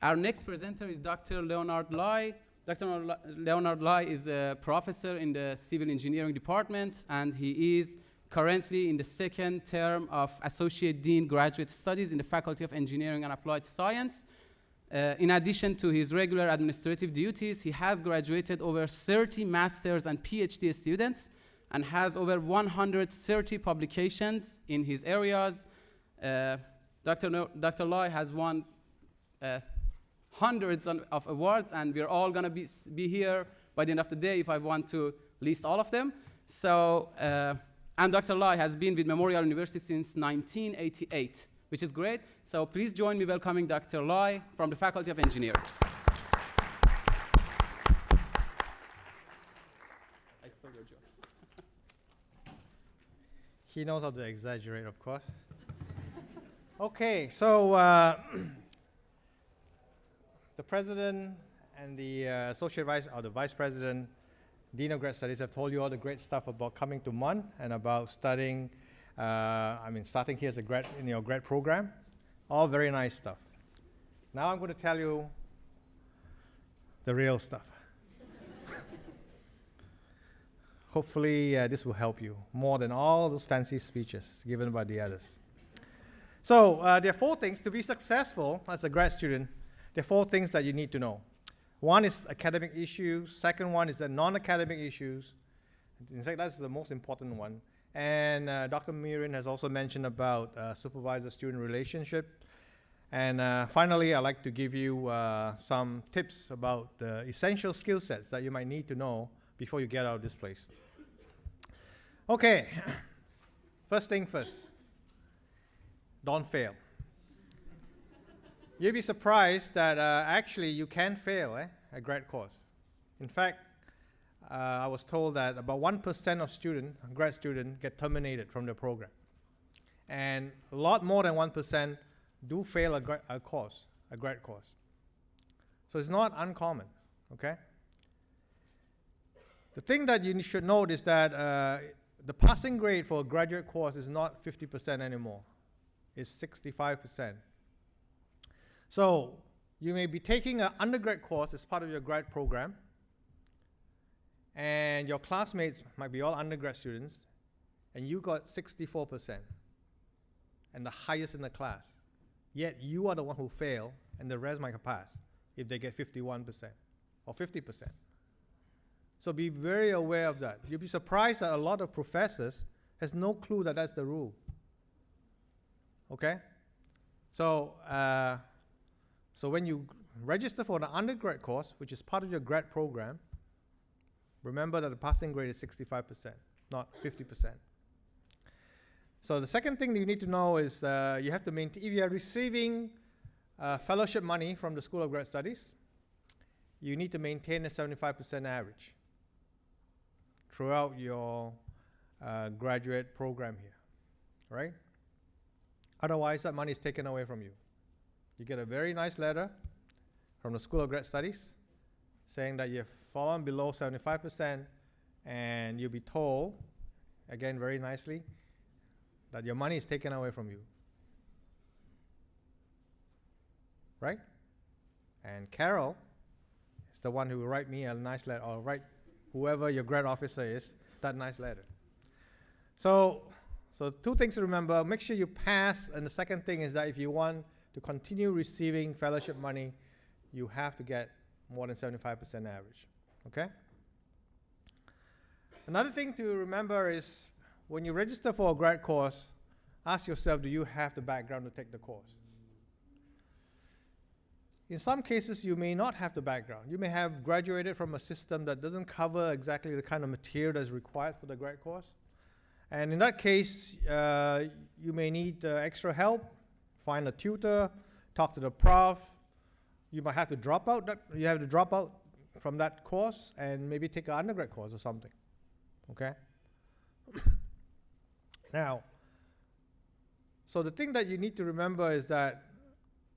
Our next presenter is Dr. Leonard Lye. Dr. Leonard Lye is a professor in the Civil Engineering Department, and he is currently in the second term of Associate Dean Graduate Studies in the Faculty of Engineering and Applied Science. In addition to his regular administrative duties, he has graduated over 30 master's and PhD students and has over 130 publications in his areas. Dr. Lye has won hundreds of awards, and we're all going to be here by the end of the day if I want to list all of them. So, and Dr. Lye has been with Memorial University since 1988, which is great. So please join me welcoming Dr. Lye from the Faculty of Engineering. I stole your joke. He knows how to exaggerate, of course. Okay, so the president and the associate vice, or the vice president, Dean of Grad Studies, have told you all the great stuff about coming to MUN and about studying, starting here as a grad in your grad program. All very nice stuff. Now I'm going to tell you the real stuff. Hopefully this will help you more than all those fancy speeches given by the others. So there are 4 things to be successful as a grad student. There are 4 things that you need to know. One is academic issues. Second one is the non-academic issues. In fact, that's the most important one. And Dr. Mirin has also mentioned about supervisor-student relationship. And finally, I'd like to give you some tips about the essential skill sets that you might need to know before you get out of this place. Okay, first thing first, don't fail. You'll be surprised that actually you can fail a grad course. In fact, I was told that about 1% of grad students get terminated from the program. And a lot more than 1% do fail a grad course. So it's not uncommon, okay? The thing that you should note is that the passing grade for a graduate course is not 50% anymore. It's 65%. So you may be taking an undergrad course as part of your grad program, and your classmates might be all undergrad students, and you got 64%, and the highest in the class. Yet you are the one who failed, and the rest might pass if they get 51% or 50%. So be very aware of that. You'll be surprised that a lot of professors has no clue that that's the rule. Okay? So when you register for the undergrad course, which is part of your grad program, remember that the passing grade is 65%, not 50%. So the second thing that you need to know is you have to maintain, if you are receiving fellowship money from the School of Grad Studies, you need to maintain a 75% average throughout your graduate program here, right? Otherwise, that money is taken away from you. You get a very nice letter from the School of Grad Studies saying that you've fallen below 75%, and you'll be told, again very nicely, that your money is taken away from you. Right? And Carol is the one who will write me a nice letter, or write whoever your grad officer is, that nice letter. So 2 things to remember. Make sure you pass, and the second thing is that if you want to continue receiving fellowship money, you have to get more than 75% average, okay? Another thing to remember is when you register for a grad course, ask yourself, do you have the background to take the course? In some cases, you may not have the background. You may have graduated from a system that doesn't cover exactly the kind of material that's required for the grad course. And in that case, you may need extra help, find a tutor, talk to the prof. You might have to drop out from that course and maybe take an undergrad course or something, okay? Now, so the thing that you need to remember is that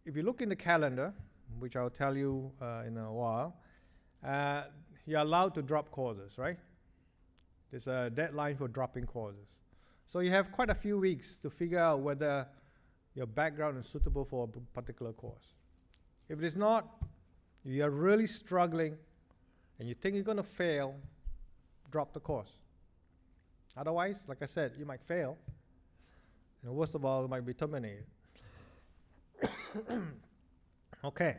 if you look in the calendar, which I'll tell you in a while, you're allowed to drop courses, right? There's a deadline for dropping courses. So you have quite a few weeks to figure out whether your background is suitable for a particular course. If it is not, if you are really struggling and you think you're going to fail, drop the course. Otherwise, like I said, you might fail. And worst of all, you might be terminated. Okay.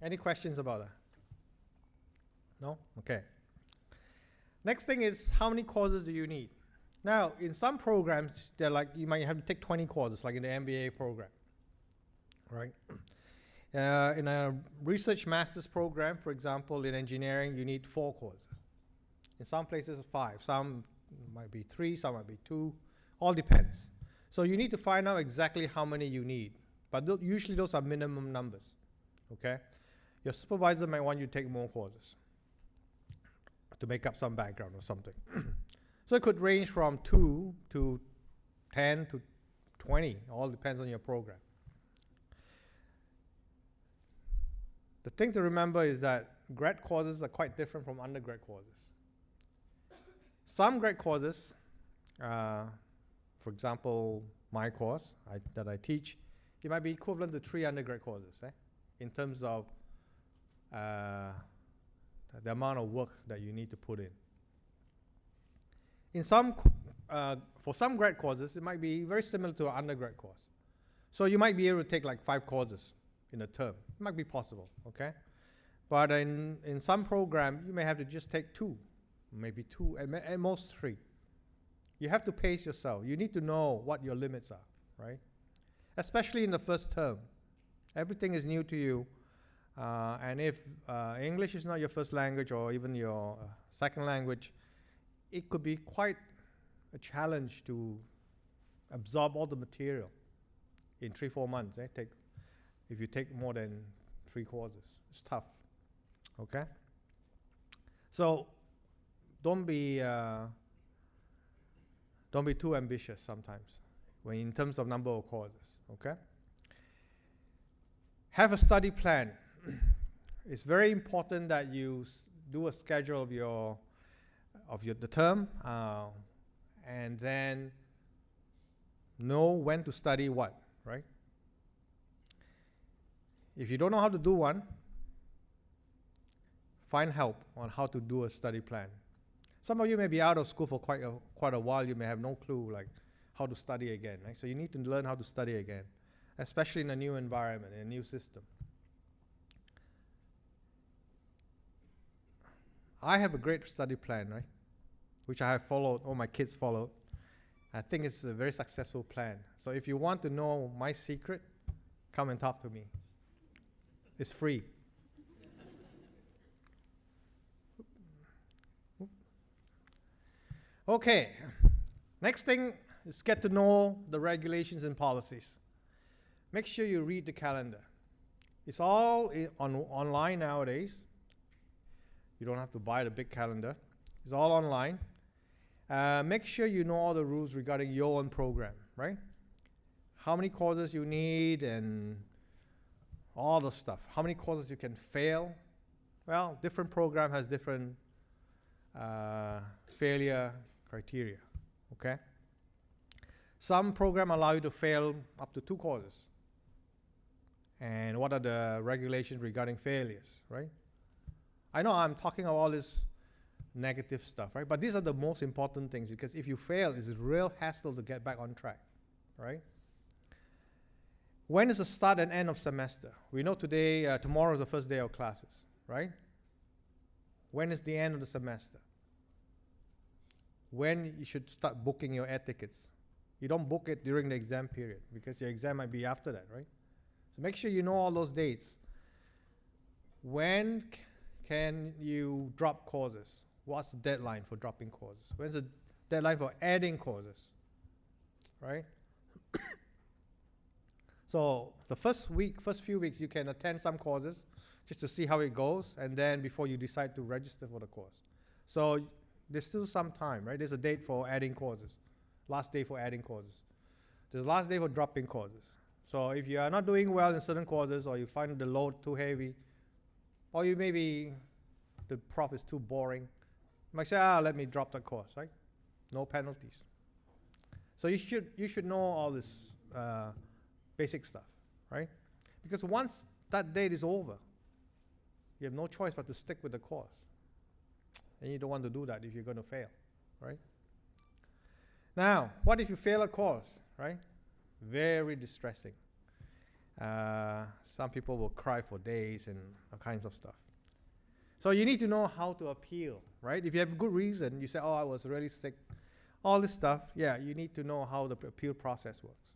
Any questions about that? No? Okay. Next thing is, how many courses do you need? Now, in some programs, they're like, you might have to take 20 courses, like in the MBA program, right? In a research master's program, for example, in engineering, you need 4 courses. In some places, 5. Some might be 3, some might be 2. All depends. So you need to find out exactly how many you need. But usually those are minimum numbers, okay? Your supervisor might want you to take more courses to make up some background or something. So it could range from 2 to 10 to 20. All depends on your program. The thing to remember is that grad courses are quite different from undergrad courses. Some grad courses, for example, my course that I teach, it might be equivalent to 3 undergrad courses, in terms of the amount of work that you need to put in. For some grad courses, it might be very similar to an undergrad course. So you might be able to take like 5 courses in a term. It might be possible, okay? But in some program, you may have to just take 2, maybe 2, at most 3. You have to pace yourself. You need to know what your limits are, right? Especially in the first term. Everything is new to you. And if English is not your first language or even your second language, it could be quite a challenge to absorb all the material in 3-4 months. If you take more than 3 courses, it's tough. Okay. So don't be too ambitious sometimes when in terms of number of courses. Okay. Have a study plan. It's very important that you do a schedule of the term, and then know when to study what, right? If you don't know how to do one, find help on how to do a study plan. Some of you may be out of school for quite a while. You may have no clue like how to study again, right? So you need to learn how to study again, especially in a new environment, in a new system. I have a great study plan, right? Which I have followed, all my kids followed. I think it's a very successful plan. So if you want to know my secret, come and talk to me. It's free. Okay, next thing is get to know the regulations and policies. Make sure you read the calendar. It's all online nowadays. You don't have to buy the big calendar. It's all online. Make sure you know all the rules regarding your own program, right? How many courses you need and all the stuff. How many courses you can fail. Well, different program has different failure criteria, okay? Some program allow you to fail up to 2 courses. And what are the regulations regarding failures, right? I know I'm talking about all this negative stuff, right? But these are the most important things, because if you fail, it's a real hassle to get back on track, right? When is the start and end of semester? We know today, tomorrow is the first day of classes, right? When is the end of the semester? When you should start booking your air tickets. You don't book it during the exam period, because your exam might be after that, right? So make sure you know all those dates. When can you drop courses? What's the deadline for dropping courses? When's the deadline for adding courses, right? So the first few weeks, you can attend some courses just to see how it goes, and then before you decide to register for the course. So there's still some time, right? There's a date for adding courses, last day for adding courses. There's last day for dropping courses. So if you are not doing well in certain courses, or you find the load too heavy, or you maybe the prof is too boring, you might say, let me drop the course, right? No penalties. So you should know all this basic stuff, right? Because once that date is over, you have no choice but to stick with the course. And you don't want to do that if you're going to fail, right? Now, what if you fail a course, right? Very distressing. Some people will cry for days and all kinds of stuff. So you need to know how to appeal, right? If you have a good reason, you say, oh, I was really sick, all this stuff, yeah, you need to know how the appeal process works.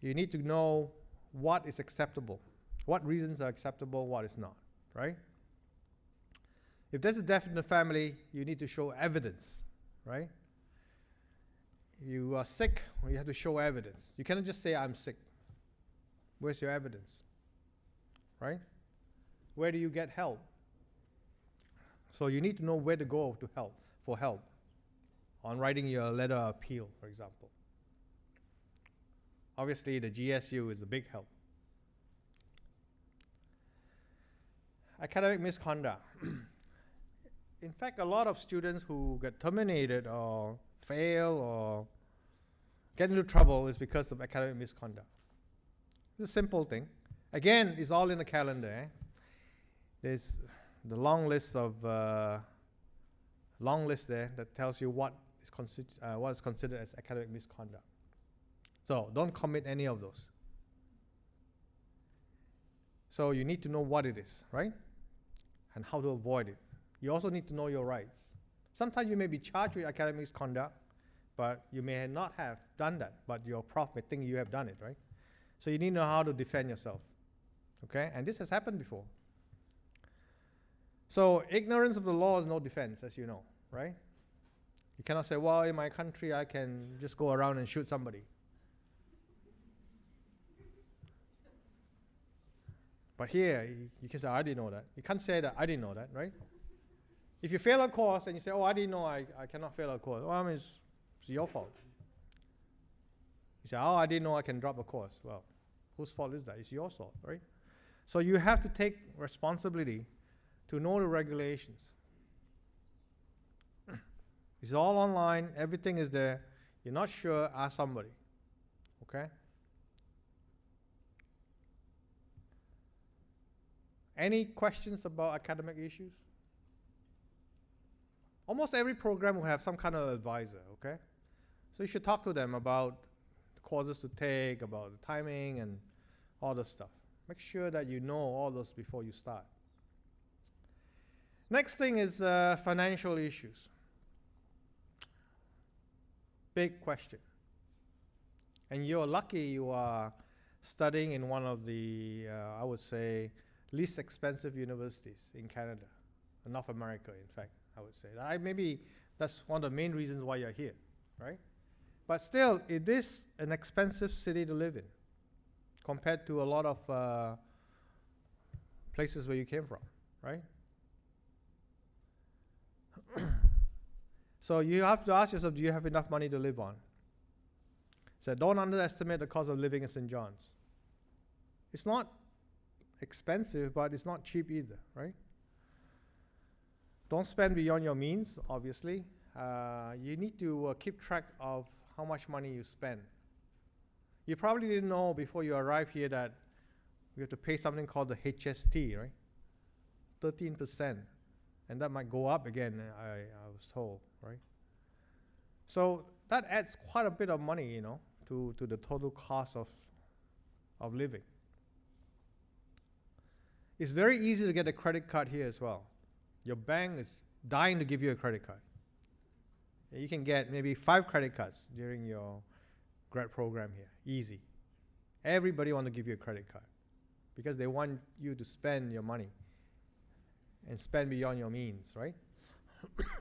You need to know what is acceptable, what reasons are acceptable, what is not, right? If there's a death in the family, you need to show evidence, right? You are sick, well, you have to show evidence. You cannot just say, I'm sick. Where's your evidence, right? Where do you get help? So you need to know where to go to help, for help on writing your letter of appeal, for example. Obviously, the GSU is a big help. Academic misconduct. In fact, a lot of students who get terminated or fail or get into trouble is because of academic misconduct. It's a simple thing. Again, it's all in the calendar. Eh? There's the long list there that tells you what is considered as academic misconduct. So don't commit any of those. So you need to know what it is, right? And how to avoid it. You also need to know your rights. Sometimes you may be charged with academic misconduct, but you may not have done that, but your prof may think you have done it, right? So you need to know how to defend yourself, okay? And this has happened before. So ignorance of the law is no defense, as you know, right? You cannot say, well, in my country, I can just go around and shoot somebody. But here, you can say, I didn't know that. You can't say that, I didn't know that, right? If you fail a course and you say, oh, I didn't know I cannot fail a course, well, I mean, it's your fault. You say, oh, I didn't know I can drop a course. Well, whose fault is that? It's your fault, right? So you have to take responsibility to know the regulations. It's all online, everything is there. You're not sure, ask somebody, okay? Any questions about academic issues? Almost every program will have some kind of advisor, okay? So you should talk to them about the courses to take, about the timing and all this stuff. Make sure that you know all those before you start. Next thing is financial issues. Big question. And you're lucky you are studying in one of the, I would say, least expensive universities in Canada, North America, in fact, I would say. Maybe that's one of the main reasons why you're here, right? But still, it is an expensive city to live in compared to a lot of places where you came from, right? So you have to ask yourself, do you have enough money to live on? So don't underestimate the cost of living in St. John's. It's not expensive, but it's not cheap either, right? Don't spend beyond your means, obviously. You need to keep track of how much money you spend. You probably didn't know before you arrived here that you have to pay something called the HST, right? 13%. And that might go up again, I was told, right? So that adds quite a bit of money, you know, to the total cost of living. It's very easy to get a credit card here as well. Your bank is dying to give you a credit card. You can get maybe 5 credit cards during your grad program here, easy. Everybody wants to give you a credit card because they want you to spend your money and spend beyond your means, right?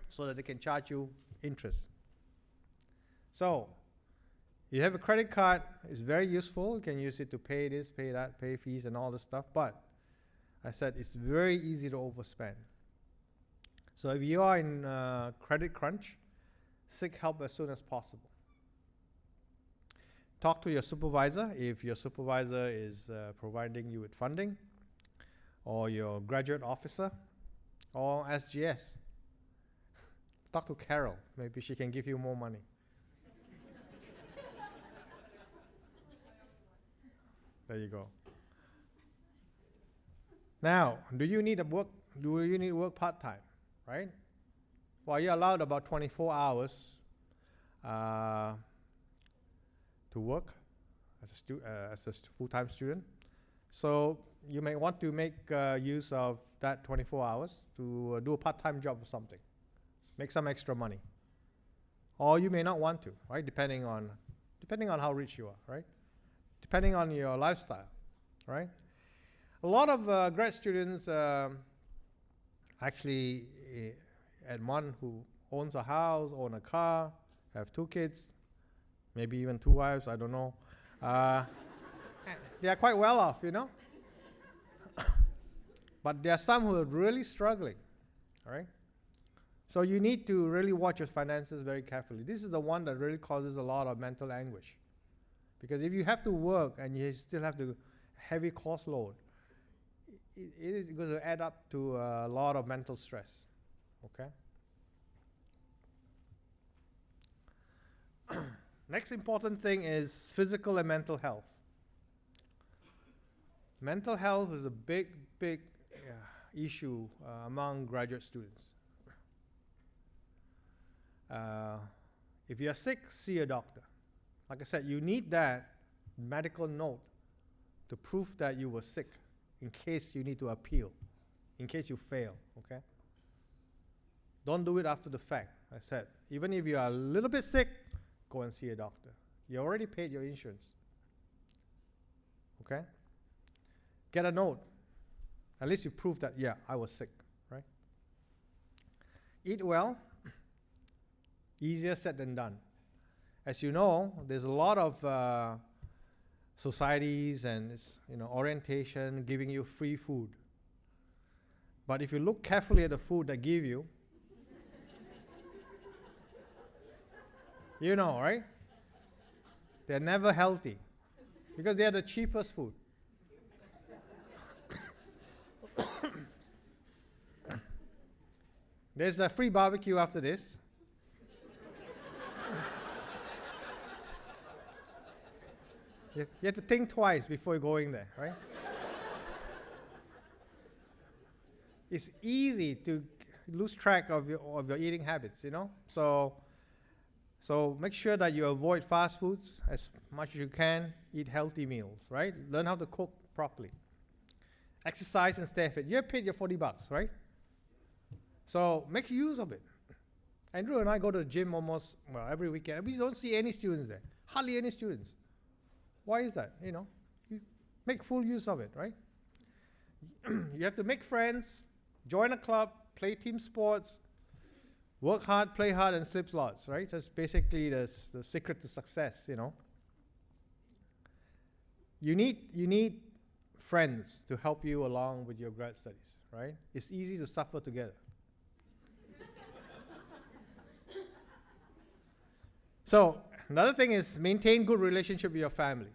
So that they can charge you interest. So, you have a credit card, it's very useful. You can use it to pay this, pay that, pay fees and all this stuff. But I said it's very easy to overspend. So if you are in credit crunch, seek help as soon as possible. Talk to your supervisor if your supervisor is providing you with funding, or your graduate officer, or SGS. Talk to Carol, maybe she can give you more money. There you go. Now, do you need work part-time, right? Well, you're allowed about 24 hours to work as a full-time student. So you may want to make use of that 24 hours to do a part-time job or something. Make some extra money. Or you may not want to, right? Depending on how rich you are, right? Depending on your lifestyle, right? A lot of grad students actually, and one who owns a house, own a car, have 2 kids, maybe even 2 wives, I don't know. They are quite well off, you know. But there are some who are really struggling, all right? So you need to really watch your finances very carefully. This is the one that really causes a lot of mental anguish. Because if you have to work and you still have the heavy cost load, it is going to add up to a lot of mental stress, okay? Next important thing is physical and mental health. Mental health is a big issue among graduate students. If you're sick, see a doctor. Like I said, you need that medical note to prove that you were sick in case you need to appeal, in case you fail, okay? Don't do it after the fact. I said, even if you are a little bit sick, go and see a doctor. You already paid your insurance, okay? Get a note. At least you prove that, yeah, I was sick, right? Eat well. Easier said than done. As you know, there's a lot of societies and orientation giving you free food. But if you look carefully at the food they give you, you know, right? They're never healthy because they are the cheapest food. There's a free barbecue after this. You have to think twice before you're going there, right? It's easy to lose track of your eating habits, you know? So make sure that you avoid fast foods as much as you can. Eat healthy meals, right? Learn how to cook properly. Exercise and stay fit. You have paid your $40, right? So make use of it. Andrew and I go to the gym almost every weekend. We don't see any students there. Hardly any students. Why is that? You know, you make full use of it, right? You have to make friends, join a club, play team sports, work hard, play hard, and sleep lots, right? That's basically the secret to success, you know. You need friends to help you along with your grad studies, right? It's easy to suffer together. So another thing is maintain good relationship with your family,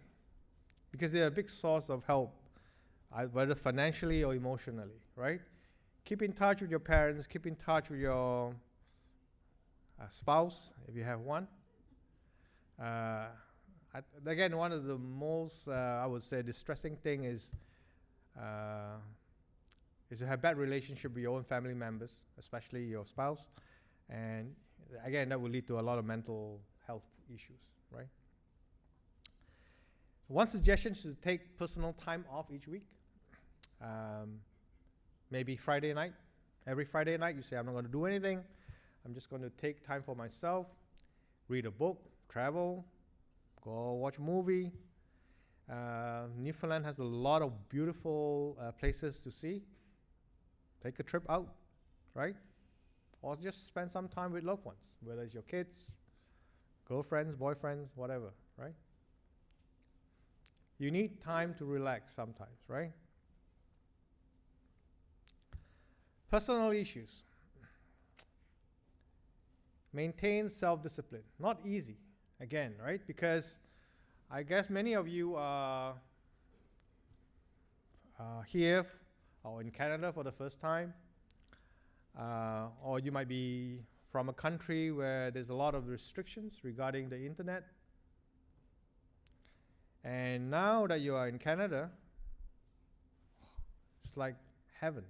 because they're a big source of help, whether financially or emotionally, right? Keep in touch with your parents, keep in touch with your spouse, if you have one. Again, one of the most, I would say, distressing thing is to have bad relationship with your own family members, especially your spouse. And again, that will lead to a lot of mental health issues, right? One suggestion is to take personal time off each week. Maybe Friday night. Every Friday night, you say, I'm not going to do anything. I'm just going to take time for myself, read a book, travel, go watch a movie. Newfoundland has a lot of beautiful places to see. Take a trip out, right? Or just spend some time with loved ones, whether it's your kids, girlfriends, boyfriends, whatever, right? You need time to relax sometimes, right? Personal issues. Maintain self-discipline. Not easy, again, right? Because I guess many of you are here or in Canada for the first time, or you might be from a country where there's a lot of restrictions regarding the internet. And now that you are in Canada, it's like heaven.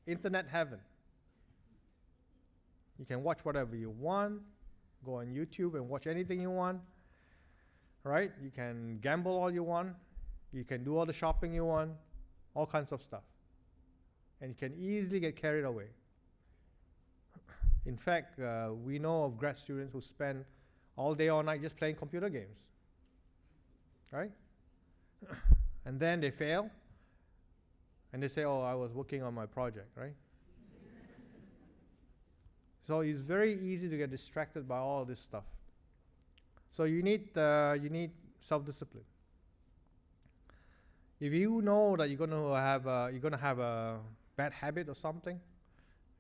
Internet heaven. You can watch whatever you want, go on YouTube and watch anything you want, right? You can gamble all you want, you can do all the shopping you want, all kinds of stuff. And you can easily get carried away. In fact, we know of grad students who spend all day, all night just playing computer games, right? And then they fail, and they say, oh, I was working on my project, right? So it's very easy to get distracted by all this stuff. So you need self-discipline. If you know that you're going to have a bad habit or something,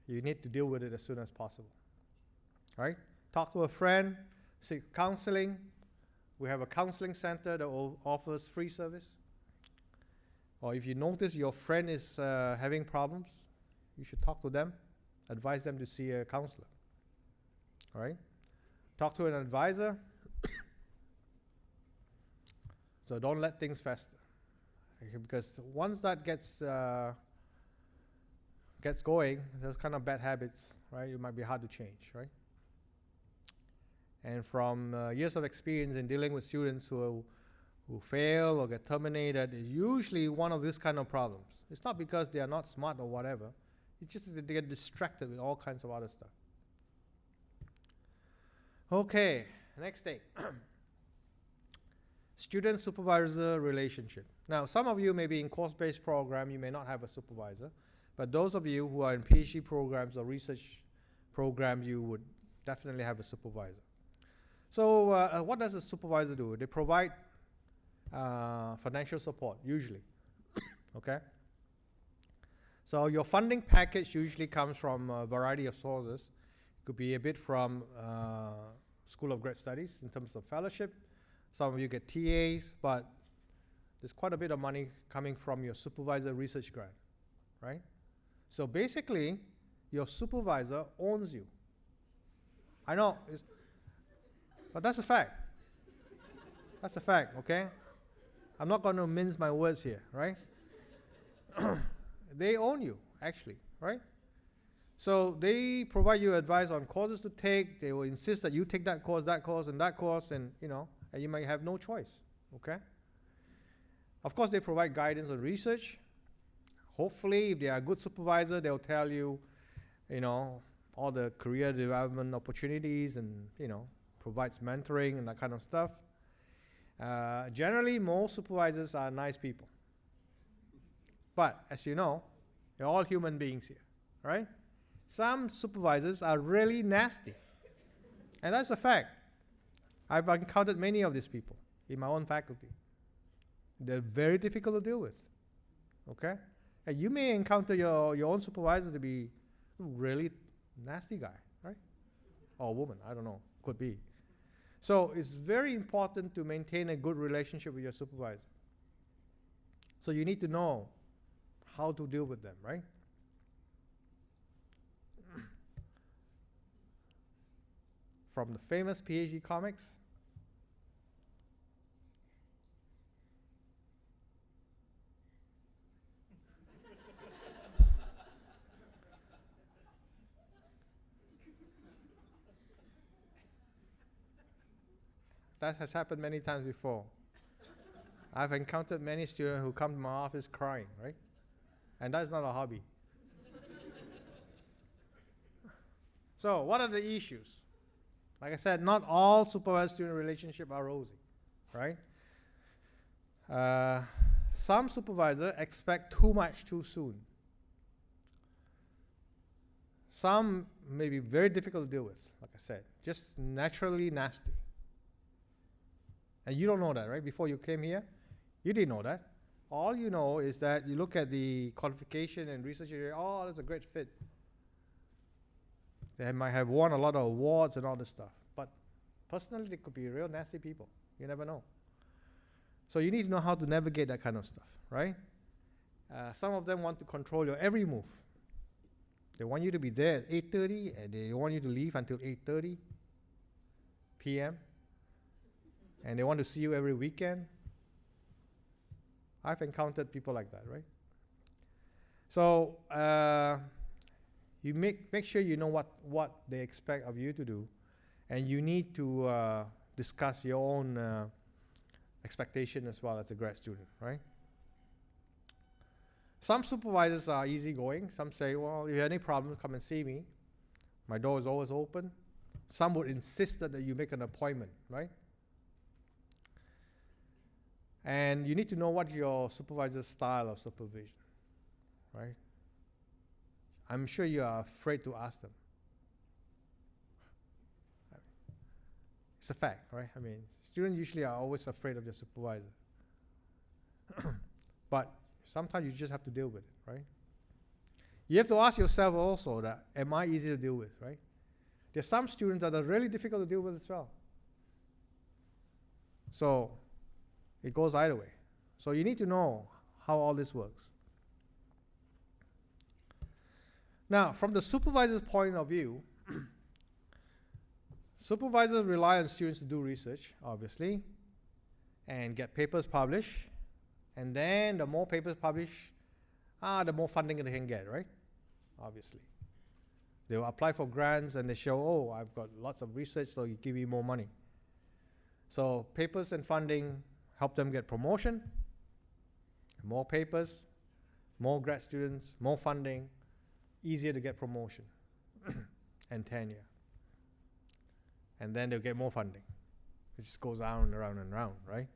you need to deal with it as soon as possible, right? Talk to a friend, seek counseling. We have a counseling center that offers free service. Or if you notice your friend is having problems, you should talk to them, advise them to see a counselor, all right? Talk to an advisor. So don't let things fester, okay, because once that gets going, those kind of bad habits, right, it might be hard to change, right? And from years of experience in dealing with students who fail or get terminated, is usually one of these kind of problems. It's not because they are not smart or whatever. It's just that they get distracted with all kinds of other stuff. Okay, next thing. Student-supervisor relationship. Now, some of you may be in course-based program, you may not have a supervisor, but those of you who are in PhD programs or research programs, you would definitely have a supervisor. So what does a supervisor do? They provide financial support, usually, okay? So your funding package usually comes from a variety of sources. It could be a bit from School of Grad Studies in terms of fellowship. Some of you get TAs, but there's quite a bit of money coming from your supervisor research grant, right? So basically, your supervisor owns you. I know, but that's a fact. That's a fact, okay? I'm not going to mince my words here, right? They own you, actually, right? So they provide you advice on courses to take. They will insist that you take that course, and that course, and and you might have no choice, okay? Of course, they provide guidance on research. Hopefully, if they are a good supervisor, they'll tell you, all the career development opportunities and, provides mentoring and that kind of stuff. Generally, most supervisors are nice people. But, as you know, you're all human beings here, right? Some supervisors are really nasty. And that's a fact. I've encountered many of these people in my own faculty. They're very difficult to deal with, okay? And you may encounter your own supervisor to be a really nasty guy, right? Or woman, I don't know, could be. So it's very important to maintain a good relationship with your supervisor. So you need to know how to deal with them, right? From the famous PhD comics, that has happened many times before. I've encountered many students who come to my office crying, right? And that's not a hobby. So, what are the issues? Like I said, not all supervisor-student relationships are rosy, right? Some supervisors expect too much too soon. Some may be very difficult to deal with, like I said, just naturally nasty. And you don't know that, right? Before you came here, you didn't know that. All you know is that you look at the qualification and research area, oh, that's a great fit. They might have won a lot of awards and all this stuff. But personally, they could be real nasty people. You never know. So you need to know how to navigate that kind of stuff, right? Some of them want to control your every move. They want you to be there at 8:30, and they want you to leave until 8:30 p.m. and they want to see you every weekend. I've encountered people like that, right? So you make sure you know what they expect of you to do, and you need to discuss your own expectation as well as a grad student, right? Some supervisors are easygoing. Some say, well, if you have any problems, come and see me. My door is always open. Some would insist that you make an appointment, right? And you need to know what your supervisor's style of supervision, right? I'm sure you are afraid to ask them. It's a fact, right? I mean, students usually are always afraid of their supervisor. But sometimes you just have to deal with it, right? You have to ask yourself also that, am I easy to deal with, right? There's some students that are really difficult to deal with as well. So it goes either way. So you need to know how all this works. Now, from the supervisor's point of view, supervisors rely on students to do research, obviously, and get papers published. And then the more papers published, the more funding they can get, right? Obviously. They will apply for grants and they show, oh, I've got lots of research, so you give me more money. So papers and funding help them get promotion, more papers, more grad students, more funding, easier to get promotion and tenure. And then they'll get more funding. It just goes round and round and round, right?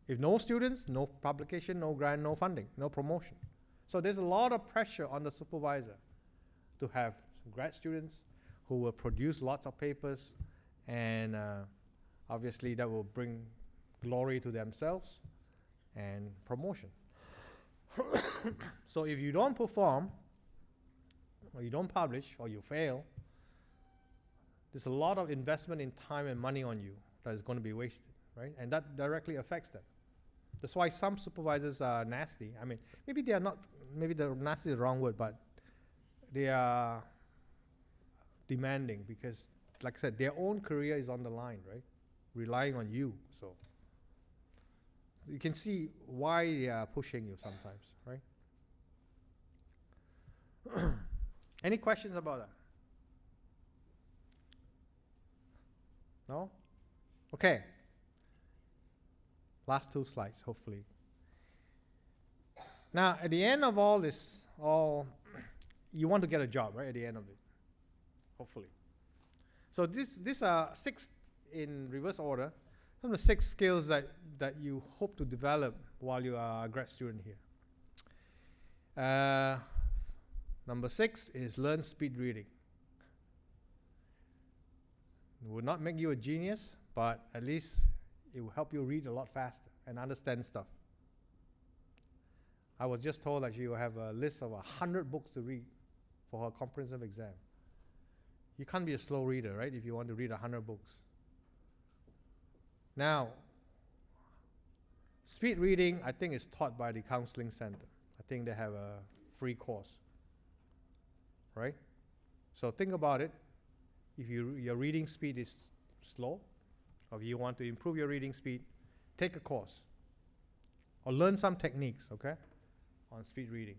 If no students, no publication, no grant, no funding, no promotion. So there's a lot of pressure on the supervisor to have grad students who will produce lots of papers, and obviously that will bring glory to themselves and promotion. So if you don't perform, or you don't publish, or you fail, there's a lot of investment in time and money on you that is going to be wasted, right? And that directly affects them. That's why some supervisors are nasty. I mean, maybe they are not, maybe the nasty is the wrong word, but they are demanding because, like I said, their own career is on the line, right? Relying on you. So you can see why they are pushing you sometimes, right? Any questions about that? No? Okay. Last two slides, hopefully. Now, at the end of all this, you want to get a job, right? At the end of it, hopefully. So these are 6 in reverse order. Some of the 6 skills that you hope to develop while you are a grad student here. Number 6 is learn speed reading. It will not make you a genius, but at least it will help you read a lot faster and understand stuff. I was just told that you have a list of 100 books to read for her comprehensive exam. You can't be a slow reader, right, if you want to read 100 books. Now, speed reading, I think, is taught by the counseling center. I think they have a free course, right? So think about it. If your reading speed is slow, or if you want to improve your reading speed, take a course or learn some techniques, okay, on speed reading.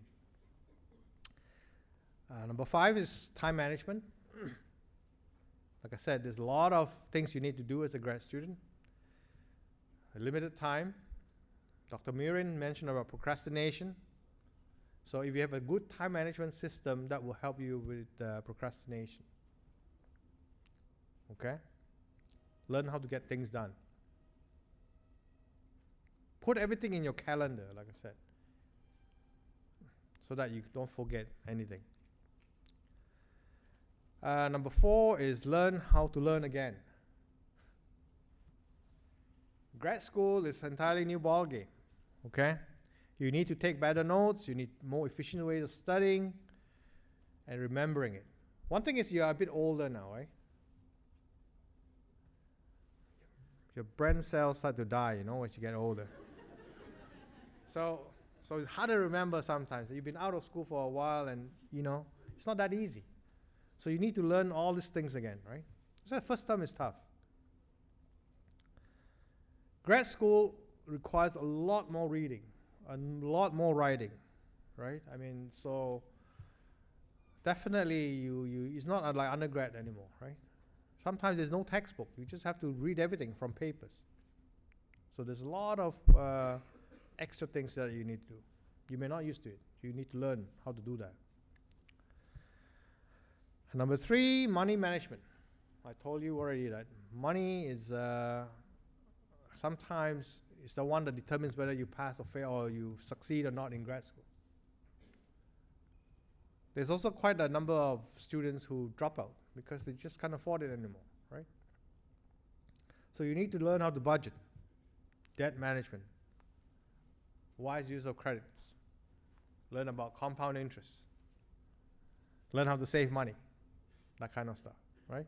Number 5 is time management. Like I said, there's a lot of things you need to do as a grad student. A limited time. Dr. Mirin mentioned about procrastination. So if you have a good time management system, that will help you with procrastination. Okay? Learn how to get things done. Put everything in your calendar, like I said, so that you don't forget anything. Number 4 is learn how to learn again. Grad school is an entirely new ballgame, okay? You need to take better notes, you need more efficient ways of studying and remembering it. One thing is you're a bit older now, right? Your brain cells start to die, as you get older. So it's hard to remember sometimes. You've been out of school for a while and, it's not that easy. So you need to learn all these things again, right? So the first term is tough. Grad school requires a lot more reading, a lot more writing, right? I mean, so definitely it's not like undergrad anymore, right? Sometimes there's no textbook. You just have to read everything from papers. So there's a lot of extra things that you need to do. You may not used to it. You need to learn how to do that. Number 3, money management. I told you already that money is sometimes it's the one that determines whether you pass or fail or you succeed or not in grad school. There's also quite a number of students who drop out because they just can't afford it anymore, right? So you need to learn how to budget, debt management, wise use of credits, learn about compound interest, learn how to save money, that kind of stuff, right?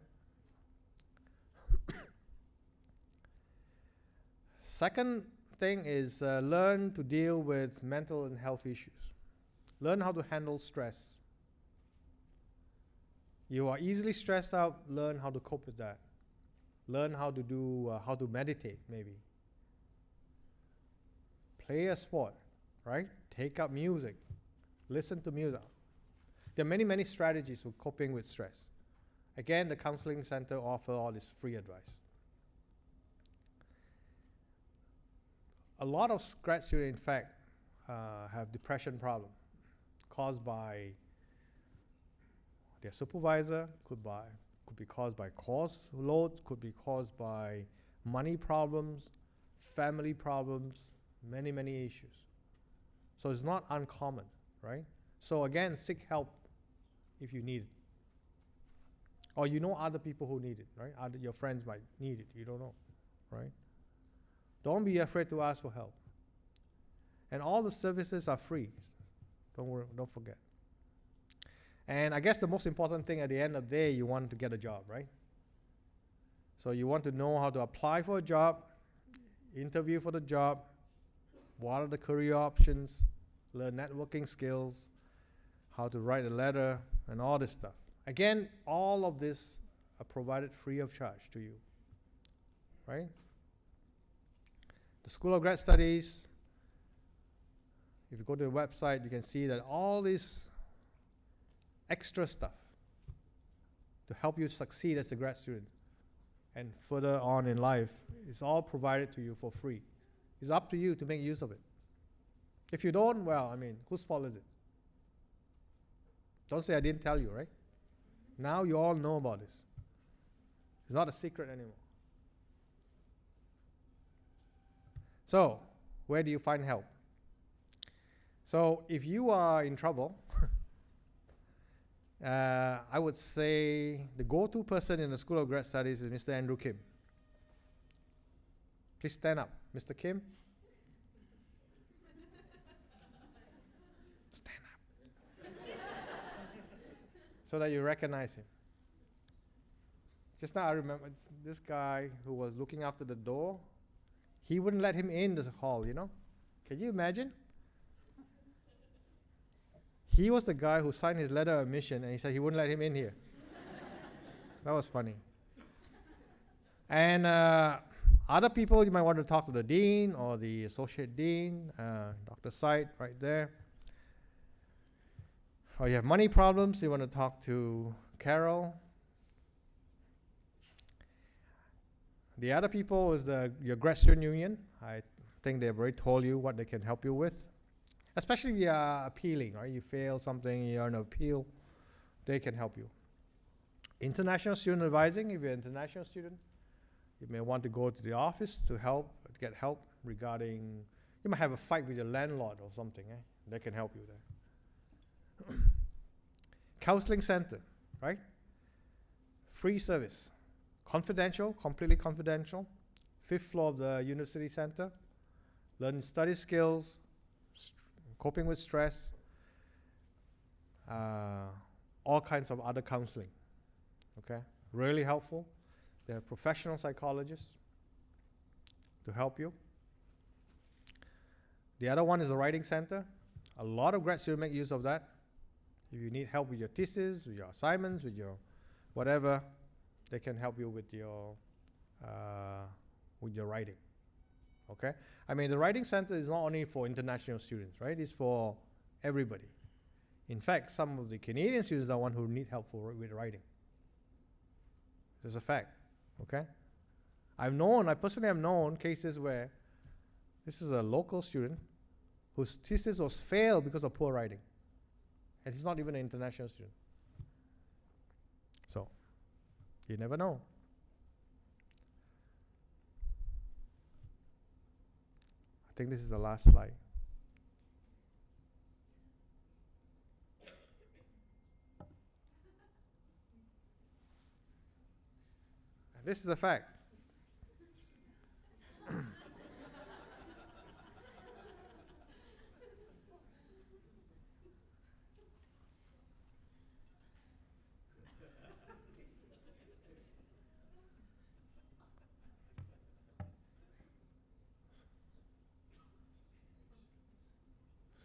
Second thing is learn to deal with mental and health issues. Learn how to handle stress. You are easily stressed out, learn how to cope with that. Learn how to do, how to meditate maybe. Play a sport, right? Take up music, listen to music. There are many, many strategies for coping with stress. Again, the counseling center offers all this free advice. A lot of grad students, in fact, have depression problem caused by their supervisor, could be caused by course loads, could be caused by money problems, family problems, many, many issues. So it's not uncommon, right? So again, seek help if you need it. Or you know other people who need it, right? Your friends might need it, you don't know, right? Don't be afraid to ask for help. And all the services are free. Don't worry, don't forget. And I guess the most important thing at the end of the day, you want to get a job, right? So you want to know how to apply for a job, interview for the job, what are the career options, learn networking skills, how to write a letter, and all this stuff. Again, all of this are provided free of charge to you, right? The School of Grad Studies, if you go to the website, you can see that all this extra stuff to help you succeed as a grad student and further on in life is all provided to you for free. It's up to you to make use of it. If you don't, well, I mean, whose fault is it? Don't say I didn't tell you, right? Now you all know about this. It's not a secret anymore. So, where do you find help? So, if you are in trouble, I would say the go-to person in the School of Grad Studies is Mr. Andrew Kim. Please stand up. Mr. Kim? Stand up. So that you recognize him. Just now I remember this guy who was looking after the door. He wouldn't let him in the hall, you know? Can you imagine? He was the guy who signed his letter of admission and he said he wouldn't let him in here. That was funny. And other people, you might want to talk to the dean or the associate dean, Dr. Syed right there. Or you have money problems, you want to talk to Carol. The other people is your grad student union. I think they've already told you what they can help you with. Especially if you are appealing, right? You fail something, you're on appeal, they can help you. International student advising, if you're an international student, you may want to go to the office to get help regarding, you might have a fight with your landlord or something, they can help you there. Counseling center, right? Free service, confidential, completely confidential. 5th floor of the university center, learn study skills, coping with stress, all kinds of other counseling, okay? Really helpful. They have professional psychologists to help you. The other one is the writing center. A lot of grad students make use of that. If you need help with your thesis, with your assignments, with your whatever, they can help you with your writing. okay? I mean, the Writing Center is not only for international students, right? It's for everybody. In fact, some of the Canadian students are one who need help with writing. It's a fact, okay? I personally have known cases where this is a local student whose thesis was failed because of poor writing. And he's not even an international student. So, you never know. I think this is the last slide. This is a fact.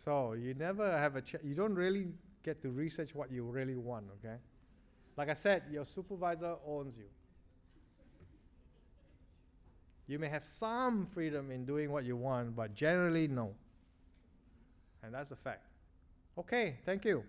So you never have you don't really get to research what you really want, okay? Like I said, your supervisor owns you. You may have some freedom in doing what you want, but generally no. And that's a fact. Okay, thank you.